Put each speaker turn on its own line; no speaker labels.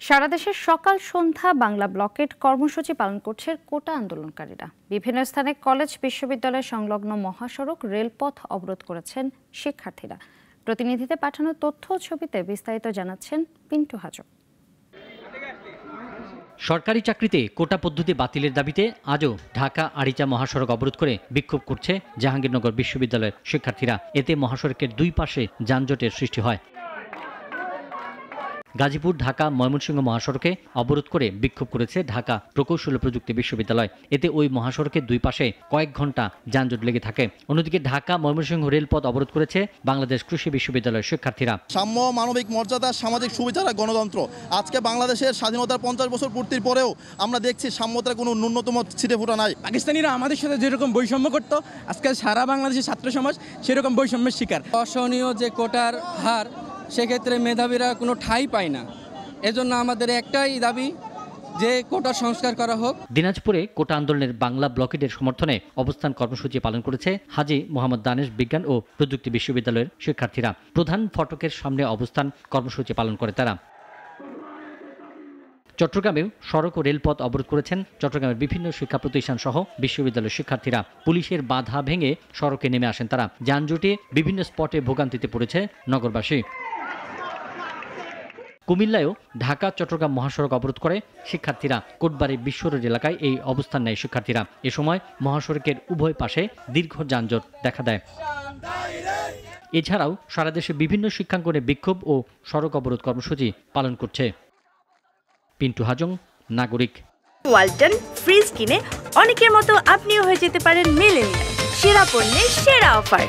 সারা দেশের সকাল সন্ধ্যা বাংলা ব্লকেট কর্মসূচি পালন করছে কোটা আন্দোলনকারীরা। বিভিন্ন স্থানে কলেজ বিশ্ববিদ্যালয় সংলগ্ন মহাসড়ক রেলপথ অবরোধ করেছেন শিক্ষার্থীরা। প্রতিনিধিদের পাঠানো তথ্য ও ছবিতে বিস্তারিত জানাচ্ছেন পিন্টু হাজং।
সরকারি চাকরিতে কোটা পদ্ধতি বাতিলের দাবিতে আজও ঢাকা আরিচা মহাসড়ক অবরোধ করে বিক্ষোভ করছে জাহাঙ্গীরনগর বিশ্ববিদ্যালয়ের শিক্ষার্থীরা। এতে মহাসড়কের দুই পাশে যানজটের সৃষ্টি হয়। গাজীপুর ঢাকা ময়মনসিংহ মহাসড়কে অবরোধ করে বিক্ষোভ করেছে ঢাকা প্রকৌশল ও প্রযুক্তি বিশ্ববিদ্যালয়। এতে ওই মহাসড়কের দুই পাশে কয়েক ঘন্টা যানজট লেগে থাকে। অন্যদিকে ঢাকা ময়মনসিংহ রেলপথ অবরোধ করেছে বাংলাদেশ কৃষি বিশ্ববিদ্যালয়ের শিক্ষার্থীরা।
সাম্য, মানবিক মর্যাদা, সামাজিক সুবিচার, গণতন্ত্র। আজকে বাংলাদেশের স্বাধীনতার 50 বছর পূর্তির পরেও আমরা দেখছি সাম্যতার কোনো ন্যূনতম ছিটেফোঁটা নাই।
পাকিস্তানিরা আমাদের সাথে যেরকম বৈষম্য করতো, আজকে সারা বাংলাদেশের ছাত্র সমাজ সেরকম বৈষম্যের শিকার।
অসহনীয় যে কোটার হার, সেক্ষেত্রে মেধাবীরা কোনো ঠাঁই পায় না। এজন্য আমাদের একটাই দাবি যে কোটা সংস্কার করা হোক।
দিনাজপুরে কোটা আন্দোলনের বাংলা ব্লকেটের সমর্থনে অবস্থান কর্মসূচি পালন করেছে হাজী মোহাম্মদ দানেশ বিজ্ঞান ও প্রযুক্তি বিশ্ববিদ্যালয়ের শিক্ষার্থীরা। প্রধান ফটকের সামনে অবস্থান কর্মসূচি পালন করে তারা। চট্টগ্রামেও সড়ক ও রেলপথ অবরোধ করেছেন চট্টগ্রামের বিভিন্ন শিক্ষা প্রতিষ্ঠান সহ বিশ্ববিদ্যালয়ের শিক্ষার্থীরা। পুলিশের বাধা ভেঙে সড়কে নেমে আসেন তারা। যানজটে বিভিন্ন স্পটে ভোগান্তিতে পড়েছে নগরবাসী। কুমিল্লায়ও ঢাকা চট্টগ্রাম মহাসড়ক অবরোধ করে শিক্ষার্থীরা। কোটবাড়ি বিশ্ব রোড এলাকায় এই অবস্থান নেয় শিক্ষার্থীরা। এ সময় মহাসড়কের উভয় পাশে দীর্ঘ যানজট দেখা দেয়। এছাড়াও সারা দেশে বিভিন্ন শিক্ষাঙ্গনে বিক্ষোভ ও সড়ক অবরোধ কর্মসূচি পালন করছে। পিন্টু হাজং, নাগরিক।
ওয়ালটন ফ্রিজ কিনে অনেকের মতো আপনিও হয়ে যেতে পারেন মিলেনিয়াল। সেরা পণ্যের সেরা অফার।